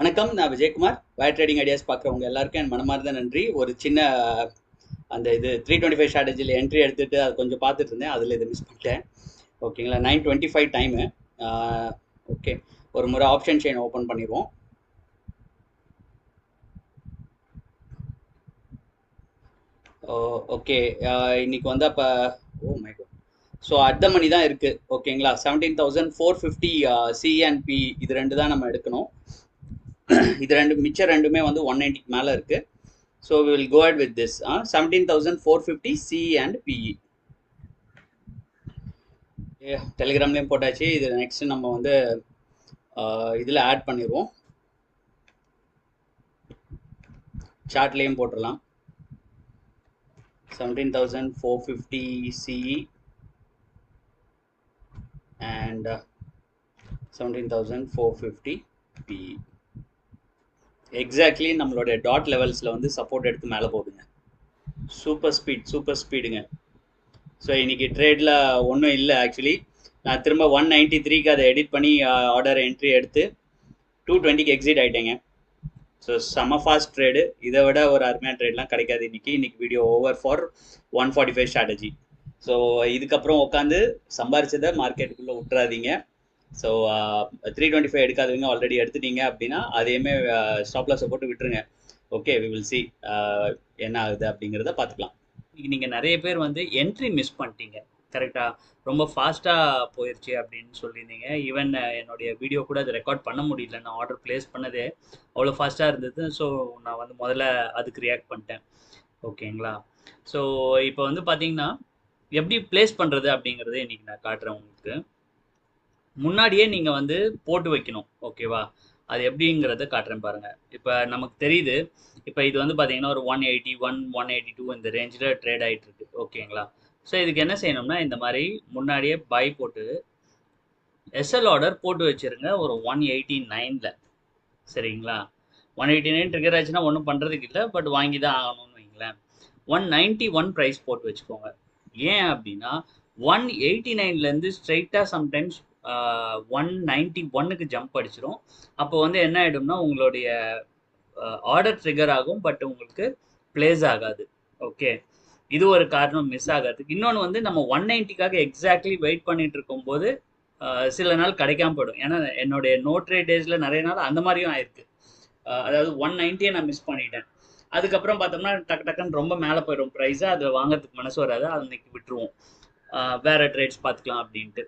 வணக்கம், நான் Vijayakumar. Wire trading ideas பார்க்குறவங்க எல்லாருக்கும் என் மனமார்ந்த நன்றி. ஒரு சின்ன அந்த இது 325 ஸ்ட்ராட்டஜியில் என்ட்ரி எடுத்துட்டு அது கொஞ்சம் பார்த்துட்டு இருந்தேன். அதில் இதை மிஸ் பண்ணிட்டேன். ஓகேங்களா, 9:25 டைமு. ஓகே, ஒரு முறை ஆப்ஷன் செயின் ஓப்பன் பண்ணிடுவோம். ஓகே, இன்னைக்கு வந்து அப்போ my God, so at the money தான் இருக்குது. ஓகேங்களா, 17,450 சி அண்ட் பி, இது ரெண்டு தான் நம்ம எடுக்கணும். இது மிச்சம் ரெண்டுமே வந்து 190க்கு மேலே இருக்குது. So we will go ahead with this 17,450 C and PE. டெலிகிராம்லேயும் போட்டாச்சு. இது நெக்ஸ்ட் நம்ம வந்து இதில் ஆட் பண்ணிடுவோம். சார்ட்லேயும் போட்டுடலாம். 17,450 CE and 17,450 PE. எக்ஸாக்ட்லி நம்மளுடைய டாட் லெவல்ஸில் வந்து சப்போர்ட் எடுத்து மேலே போகுதுங்க. சூப்பர் ஸ்பீடுங்க. ஸோ இன்றைக்கி ட்ரேடில் ஒன்றும் இல்லை. ஆக்சுவலி நான் திரும்ப 193க்கு அதை எடிட் பண்ணி ஆர்டர் என்ட்ரி எடுத்து 220க்கு எக்ஸிட் ஆகிட்டேங்க. ஸோ செம ஃபாஸ்ட் ட்ரேடு. இதை விட ஒரு அருமையான ட்ரேட்லாம் கிடைக்காது இன்றைக்கி video over for 145 strategy. So இதுக்கப்புறம் உட்காந்து சம்பாரிச்சதை மார்க்கெட்டுக்குள்ளே விட்டுறாதீங்க. ஸோ 325 எடுக்காதவங்க ஆல்ரெடி எடுத்துட்டீங்க அப்படின்னா அதையுமே ஸ்டாப் லாஸை போட்டு விட்டுருங்க. ஓகே, வி வில் சி என்ன ஆகுது அப்படிங்கிறத பார்த்துக்கலாம். நீங்கள் நிறைய பேர் வந்து என்ட்ரி மிஸ் பண்ணிட்டீங்க. கரெக்டாக ரொம்ப ஃபாஸ்ட்டாக போயிடுச்சு அப்படின்னு சொல்லியிருந்தீங்க. ஈவன் என்னுடைய வீடியோ கூட அதை ரெக்கார்ட் பண்ண முடியல. நான் ஆர்டர் ப்ளேஸ் பண்ணதே அவ்வளோ ஃபாஸ்ட்டாக இருந்தது. ஸோ நான் வந்து முதல்ல அதுக்கு ரியாக்ட் பண்ணிட்டேன். ஓகேங்களா, ஸோ இப்போ வந்து பார்த்தீங்கன்னா எப்படி ப்ளேஸ் பண்ணுறது அப்படிங்கிறத இன்றைக்கி நான் காட்டுறேன் உங்களுக்கு. முன்னாடியே நீங்கள் வந்து போட்டு வைக்கணும். ஓகேவா, அது எப்படிங்கிறத காட்டுறேன் பாருங்கள். இப்போ நமக்கு தெரியுது, இப்போ இது வந்து பார்த்தீங்கன்னா ஒரு 181 182 இந்த ரேஞ்சில் ட்ரேட் ஆகிட்டு இருக்கு. ஓகேங்களா, ஸோ இதுக்கு என்ன செய்யணும்னா இந்த மாதிரி முன்னாடியே பை போட்டு எஸ்எல் ஆர்டர் போட்டு வச்சுருங்க ஒரு 189ல். சரிங்களா, 189 ட்ரிகர் ஆச்சுன்னா ஒன்றும் பண்ணுறதுக்கு இல்லை, பட் வாங்கி தான் ஆகணும்னு வைங்களேன். 191 ப்ரைஸ் போட்டு வச்சுக்கோங்க. ஏன் அப்படின்னா 189லேருந்து ஸ்ட்ரைட்டாக சம்டைம்ஸ் 191க்கு ஜம்ப் அடிச்சிடும். அப்போ வந்து என்ன ஆகிடும்னா உங்களுடைய ஆர்டர் ட்ரிகர் ஆகும், பட் உங்களுக்கு பிளேஸ் ஆகாது. ஓகே, இது ஒரு காரணம் மிஸ் ஆகிறதுக்கு. இன்னொன்று வந்து நம்ம 190க்காக எக்ஸாக்ட்லி வெயிட் பண்ணிட்டு இருக்கும்போது சில நாள் கிடைக்காம போயிடும். ஏன்னா என்னுடைய நோ ட்ரேட் டேஸில் நிறைய நாள் அந்த மாதிரியும் ஆயிருக்கு. அதாவது 190யை நான் மிஸ் பண்ணிட்டேன். அதுக்கப்புறம் பார்த்தோம்னா டக்குன்னு ரொம்ப மேலே போயிடும் ப்ரைஸை. அதை வாங்கிறதுக்கு மனசு வராது, அன்னைக்கு விட்டுருவோம், வேறு ட்ரேட்ஸ் பார்த்துக்கலாம் அப்படின்ட்டு.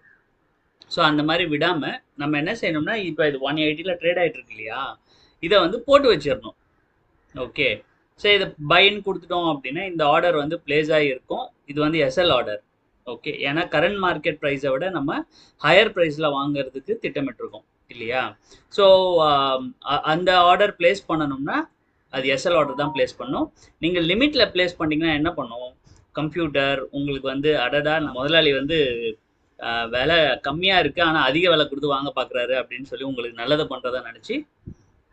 ஸோ அந்த மாதிரி விடாமல் நம்ம என்ன செய்யணும்னா, இப்போ இது 180ல் ட்ரேட் ஆகிட்டு இருக்கு இல்லையா, இதை வந்து போட்டு வச்சிடணும். ஓகே, ஸோ இதை பைன்னு கொடுத்துட்டோம் அப்படின்னா இந்த ஆர்டர் வந்து பிளேஸ் ஆகிருக்கும். இது வந்து எஸ்எல் ஆர்டர். ஓகே, ஏன்னா கரண்ட் மார்க்கெட் ப்ரைஸை விட நம்ம ஹையர் ப்ரைஸில் வாங்குறதுக்கு திட்டமிட்டிருக்கோம் இல்லையா. ஸோ அந்த ஆர்டர் பிளேஸ் பண்ணணும்னா அது எஸ்எல் ஆர்டர் தான் பிளேஸ் பண்ணணும். நீங்கள் லிமிட்டில் பிளேஸ் பண்ணிங்கன்னா என்ன பண்ணும் கம்ப்யூட்டர் உங்களுக்கு வந்து, அடடா முதலாளி வந்து விலை கம்மியாக இருக்குது ஆனால் அதிக விலை கொடுத்து வாங்க பார்க்குறாரு அப்படின்னு சொல்லி உங்களுக்கு நல்லதை பண்ணுறதா நினச்சி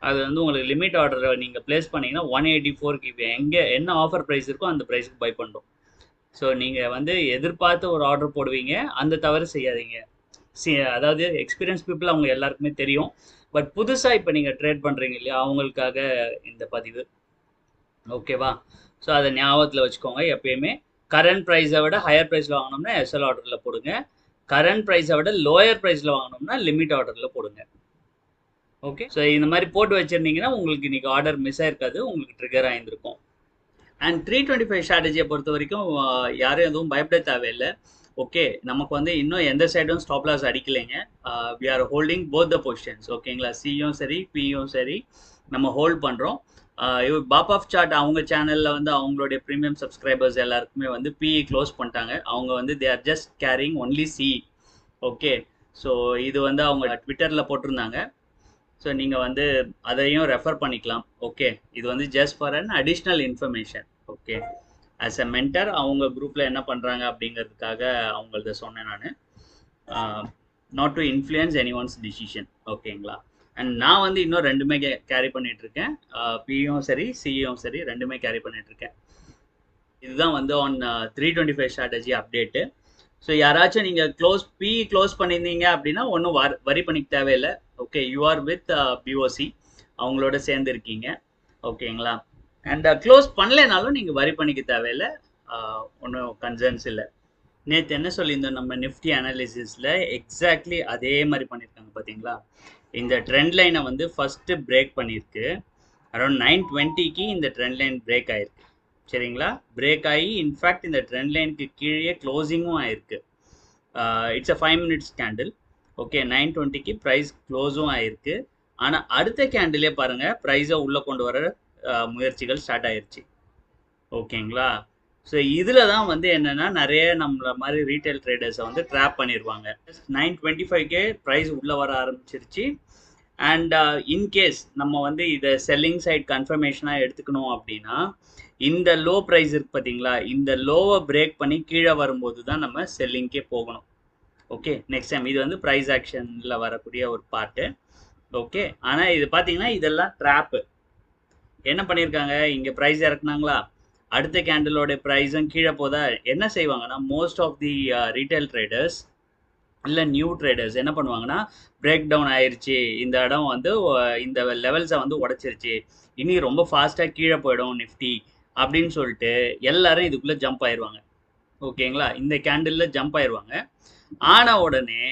அது வந்து உங்களுக்கு லிமிட் ஆர்டரை நீங்கள் பிளேஸ் பண்ணிங்கன்னா 184க்கு எங்கே என்ன ஆஃபர் ப்ரைஸ் இருக்கோ அந்த ப்ரைஸுக்கு பை பண்ணுறோம். ஸோ நீங்கள் வந்து எதிர்பார்த்து ஒரு ஆர்டர் போடுவீங்க, அந்த தவறு செய்யாதீங்க. அதாவது எக்ஸ்பீரியன்ஸ் பீப்புள் அவங்க எல்லாருக்குமே தெரியும். பட் புதுசாக இப்போ நீங்கள் ட்ரேட் பண்ணுறீங்க இல்லையா, அவங்களுக்காக இந்த பதிவு. ஓகேவா, ஸோ அதை ஞாபகத்தில் வச்சுக்கோங்க. எப்பயுமே கரண்ட் ப்ரைஸை விட ஹையர் ப்ரைஸில் வாங்கினோம்னா எஸ்எல் ஆர்டரில் போடுங்க. கரண்ட் ப்ரைஸை விட லோயர் ப்ரைஸில் வாங்கினோம்னா லிமிட் ஆர்டரில் போடுங்க. ஓகே, ஸோ இந்த மாதிரி போட்டு வச்சுருந்தீங்கன்னா உங்களுக்கு இன்றைக்கி ஆர்டர் மிஸ் ஆயிருக்காது, உங்களுக்கு ட்ரிகர் ஆகியிருக்கும். அண்ட் 325 ஸ்ட்ராட்டஜியை பொறுத்த வரைக்கும் யாரும் எதுவும் பயப்பட தேவையில்லை. ஓகே, நமக்கு வந்து இன்னும் எந்த சைடும் ஸ்டாப் லாஸ் அடிக்கலைங்க. We are holding both the positions. ஓகேங்களா, சியும் சரி பியும் சரி நம்ம ஹோல்ட் பண்ணுறோம். பாப் ஆஃப் சார்ட் அவங்க சேனலில் வந்து அவங்களுடைய ப்ரீமியம் சப்ஸ்கிரைபர்ஸ் எல்லாருக்குமே வந்து பிஇ க்ளோஸ் பண்ணிட்டாங்க. அவங்க வந்து they are just carrying only C. Okay, so இது வந்து அவங்க ட்விட்டரில் போட்டிருந்தாங்க. ஸோ நீங்கள் வந்து அதையும் ரெஃபர் பண்ணிக்கலாம். ஓகே, இது வந்து just for an additional information. Okay, as a mentor அவங்க குரூப்பில் என்ன பண்ணுறாங்க அப்படிங்கிறதுக்காக அவங்கள்ட்ட சொன்னேன் நான். Not to influence any one's decision. ஓகேங்களா, அண்ட் நான் வந்து இன்னும் ரெண்டுமே கேரி பண்ணிகிட்ருக்கேன். பியும் சரி சியும் சரி ரெண்டுமே கேரி பண்ணிகிட்ருக்கேன். இதுதான் வந்து ஆன் 325 ஸ்ட்ராட்டஜி அப்டேட்டு. ஸோ யாராச்சும் நீங்கள் க்ளோஸ் பண்ணியிருந்தீங்க அப்படின்னா ஒன்றும் வரி பண்ணிக்க தேவையில்லை. Okay, you are with POC. அவங்களோட சேர்ந்து இருக்கீங்க. ஓகேங்களா? அண்ட் க்ளோஸ் பண்ணலைனாலும் நீங்கள் வரி பண்ணிக்க தேவையில்லை, ஒன்றும் கன்சர்ன்ஸ் இல்லை. நேற்று என்ன சொல்லியிருந்தோம் நம்ம நிஃப்டி அனாலிசிஸில் எக்ஸாக்ட்லி அதே மாதிரி பண்ணியிருக்காங்க பார்த்தீங்களா? இந்த ட்ரெண்ட் லைனை வந்து ஃபஸ்ட்டு பிரேக் பண்ணியிருக்கு. அரௌண்ட் 920க்கு இந்த ட்ரெண்ட் லைன் பிரேக் ஆயிருக்கு. சரிங்களா? பிரேக் ஆகி இன்ஃபேக்ட் இந்த ட்ரெண்ட் லைனுக்கு கீழே க்ளோசிங்கும் ஆயிருக்கு. It's a 5 minutes candle. Okay, 920க்கு ப்ரைஸ் க்ளோஸும் ஆயிருக்கு. ஆனால் அடுத்த கேண்டிலே பாருங்கள், ப்ரைஸை உள்ளே கொண்டு வர முயற்சிகள் ஸ்டார்ட் ஆயிருச்சு. ஓகேங்களா? ஸோ இதில் தான் வந்து என்னென்னா நிறைய நம்மள மாதிரி ரீட்டைல் ட்ரேடர்ஸை வந்து ட்ராப் பண்ணிடுவாங்க. 925கே ப்ரைஸ் உள்ளே வர ஆரம்பிச்சிருச்சு. அண்ட் இன்கேஸ் நம்ம வந்து இதை செல்லிங் சைட் கன்ஃபர்மேஷனாக எடுத்துக்கணும் அப்படின்னா, இந்த லோ ப்ரைஸ் இருக்கு பார்த்தீங்களா, இந்த லோவை பிரேக் பண்ணி கீழே வரும்போது தான் நம்ம செல்லிங்க்கே போகணும். ஓகே, நெக்ஸ்ட் டைம் இது வந்து ப்ரைஸ் ஆக்ஷனில் வரக்கூடிய ஒரு பார்ட்டு. ஓகே, ஆனால் இது பார்த்தீங்கன்னா இதெல்லாம் ட்ராப்பு. என்ன பண்ணியிருக்காங்க, இங்கே ப்ரைஸ் இறக்குனாங்களா, அடுத்த கேண்டிலோட ப்ரைஸும் கீழே போதா, என்ன செய்வாங்கன்னா most of the retail traders இல்லை நியூ ட்ரேடர்ஸ் என்ன பண்ணுவாங்கன்னா, பிரேக் டவுன் ஆயிடுச்சு, இந்த இடம் வந்து இந்த லெவல்ஸை வந்து உடச்சிருச்சு, இனி ரொம்ப ஃபாஸ்ட்டாக கீழே போயிடும் நிஃப்டி அப்படின்னு சொல்லிட்டு எல்லாரும் இதுக்குள்ளே ஜம்ப் ஆயிடுவாங்க. ஓகேங்களா? இந்த கேண்டிலில் ஜம்ப் ஆயிடுவாங்க. ஆன உடனே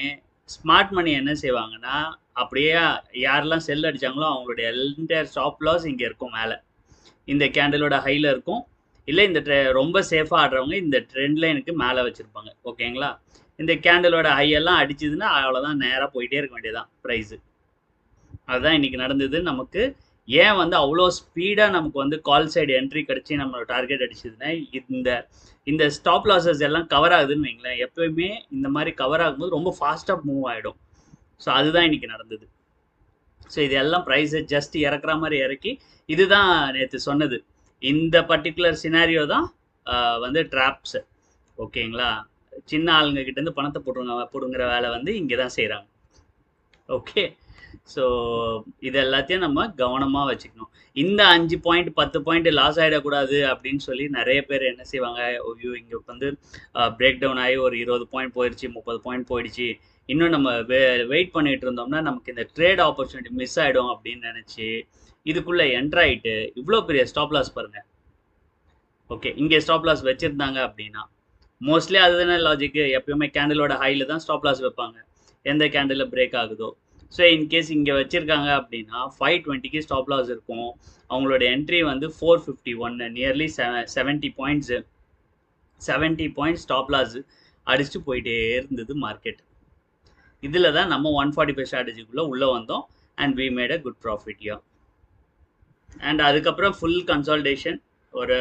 ஸ்மார்ட் மணி என்ன செய்வாங்கன்னா, அப்படியே யாரெல்லாம் செல் அடித்தாங்களோ அவங்களுடைய என்டையர் ஸ்டாப் லாஸ் இங்கே இருக்கும் மேலே, இந்த கேண்டிலோட ஹையில் இருக்கும். இல்லை இந்த ரொம்ப சேஃபாக ஆடுறவங்க இந்த ட்ரெண்ட் லைனுக்கு மேலே வச்சுருப்பாங்க. ஓகேங்களா? இந்த கேண்டிலோட ஹையெல்லாம் அடிச்சதுன்னா அவ்வளோதான், நேராக போயிட்டே இருக்க வேண்டியதான் ப்ரைஸு. அதுதான் இன்றைக்கி நடந்தது. நமக்கு ஏன் வந்து அவ்வளோ ஸ்பீடாக நமக்கு வந்து கால் சைடு என்ட்ரி கிடச்சி நம்மளோட டார்கெட் அடிச்சதுன்னா, இந்த ஸ்டாப் லாஸஸ் எல்லாம் கவர் ஆகுதுன்னு வைங்களேன். எப்போயுமே இந்த மாதிரி கவர் ஆகும்போது ரொம்ப ஃபாஸ்ட்டாக மூவ் ஆகிடும். ஸோ அதுதான் இன்றைக்கி நடந்தது. ஸோ இது எல்லாம் ப்ரைஸை ஜஸ்ட் இறக்குற மாதிரி இறக்கி, இதுதான் நேற்று சொன்னது, இந்த பர்டிகுலர் சினாரியோ தான் வந்து ட்ராப்ஸு. ஓகேங்களா? சின்ன ஆளுங்க கிட்டேருந்து பணத்தை போடுங்கிற வேலை வந்து இங்கே தான் செய்கிறாங்க. ஓகே, ஸோ இது எல்லாத்தையும் நம்ம கவனமாக வச்சுக்கணும். இந்த 5 பாயிண்ட் 10 பாயிண்ட் லாஸ் ஆகிடக்கூடாது அப்படின்னு சொல்லி நிறைய பேர் என்ன செய்வாங்க, ஐயோ இங்கே வந்து பிரேக் டவுன் ஆகி ஒரு 20 பாயிண்ட் போயிடுச்சு, 30 பாயிண்ட் போயிடுச்சு, இன்னும் நம்ம வெயிட் பண்ணிட்டு இருந்தோம்னா நமக்கு இந்த ட்ரேட் ஆப்பர்ச்சுனிட்டி மிஸ் ஆகிடும் அப்படின்னு நினச்சி இதுக்குள்ளே என்ட்ராயிட்டு இவ்வளோ பெரிய ஸ்டாப் லாஸ் பாருங்கள். ஓகே, இங்கே ஸ்டாப் லாஸ் வச்சுருந்தாங்க அப்படின்னா மோஸ்ட்லி அதுதானே லாஜிக்கு, எப்பயுமே கேண்டிலோட ஹையில் தான் ஸ்டாப் லாஸ் வைப்பாங்க எந்த கேண்டிலில் பிரேக் ஆகுதோ. ஸோ இன்கேஸ் இங்கே வச்சுருக்காங்க அப்படின்னா 520க்கு ஸ்டாப் லாஸ் இருக்கும். அவங்களோட என்ட்ரி வந்து 451, nearly 70 points, 70 points stop loss அடிச்சுட்டு போயிட்டே இருந்தது மார்க்கெட். இதில் தான் நம்ம 145 ஸ்ட்ராட்டஜிக்குள்ளே உள்ளே வந்தோம் and we made a good profit yeah. And அதுக்கப்புறம் ஃபுல் கன்சால்டேஷன் ஒரு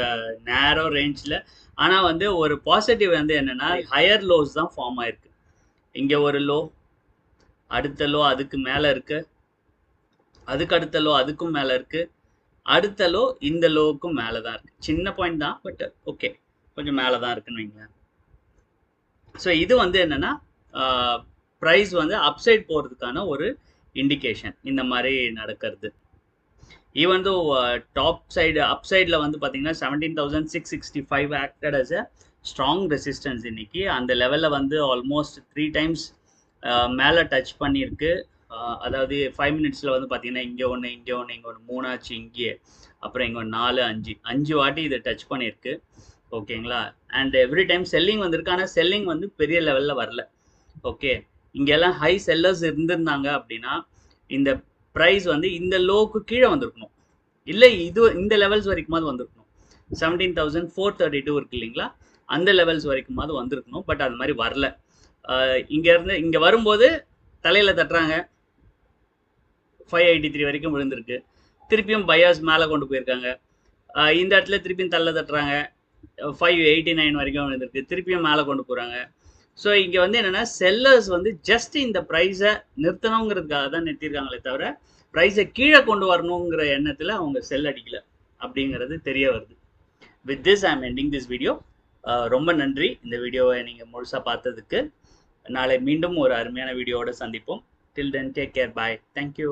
நேரோ ரேஞ்சில். ஆனால் வந்து ஒரு பாசிட்டிவ் வந்து என்னென்னா, ஹையர் லோஸ் தான் ஃபார்ம் ஆயிருக்கு. இங்கே ஒரு லோ, அடுத்த லோ அதுக்கு மேலே இருக்குது, அதுக்கு அடுத்த லோ அதுக்கும் மேலே இருக்குது, அடுத்த லோ இந்த லோவுக்கும் மேலே தான் இருக்குது. சின்ன பாயிண்ட் தான், பட் ஓகே கொஞ்சம் மேலே தான் இருக்குன்னு வைங்களேன். ஸோ இது வந்து என்னென்னா ப்ரைஸ் வந்து அப்சைட் போகிறதுக்கான ஒரு இண்டிகேஷன் இந்த மாதிரி நடக்கிறது. ஈவன் தோ டாப் சைடு அப் சைடில் வந்து பார்த்தீங்கன்னா 17,665 acted as a strong resistance இன்னைக்கு. அந்த லெவலில் வந்து ஆல்மோஸ்ட் 3 times மேலே டச் பண்ணியிருக்கு. அதாவது 5 minutesல வந்து பார்த்தீங்கன்னா இங்கே ஒன்று, இங்கே ஒன்று, இங்கே ஒன்று, 3 ஆச்சு இங்கே, அப்புறம் இங்கே 4, 5 வாட்டி இதை டச் பண்ணியிருக்கு. ஓகேங்களா? அண்ட் எவ்ரி டைம் செல்லிங் வந்திருக்கு, ஆனால் செல்லிங் வந்து பெரிய லெவலில் வரல. ஓகே, இங்கெல்லாம் ஹை செல்லர்ஸ் இருந்திருந்தாங்க அப்படின்னா இந்த ப்ரைஸ் வந்து இந்த லோவுக்கு கீழே வந்திருக்கணும், இல்லை இந்த லெவல்ஸ் வரைக்குமாவது வந்திருக்கணும். 17,432 இருக்கு இல்லைங்களா, அந்த லெவல்ஸ் வரைக்குமாவது வந்திருக்கணும். பட் அது மாதிரி வரல. இங்கேருந்து இங்கே வரும்போது தலையில் தட்டுறாங்க, 583 வரைக்கும் விழுந்திருக்கு. திருப்பியும் பையர்ஸ் மேலே கொண்டு போயிருக்காங்க. இந்த இடத்துல திருப்பியும் தள்ள தட்டுறாங்க, 589 வரைக்கும் விழுந்திருக்கு. திருப்பியும் மேலே கொண்டு போகிறாங்க. ஸோ இங்கே வந்து என்னென்னா செல்லர்ஸ் வந்து ஜஸ்ட் இந்த ப்ரைஸை நிறுத்தணுங்கிறதுக்காக தான் நிறுத்திருக்காங்களே தவிர ப்ரைஸை கீழே கொண்டு வரணுங்கிற எண்ணத்தில் அவங்க செல் அடிக்கலை அப்படிங்கிறது தெரிய வருது. With this I am ending this video. ரொம்ப நன்றி இந்த வீடியோவை நீங்கள் முழுசாக பார்த்ததுக்கு. நாளை மீண்டும் ஒரு அருமையான வீடியோவோட சந்திப்போம். டில் தென் டேக் கேர், பாய், தேங்க்யூ.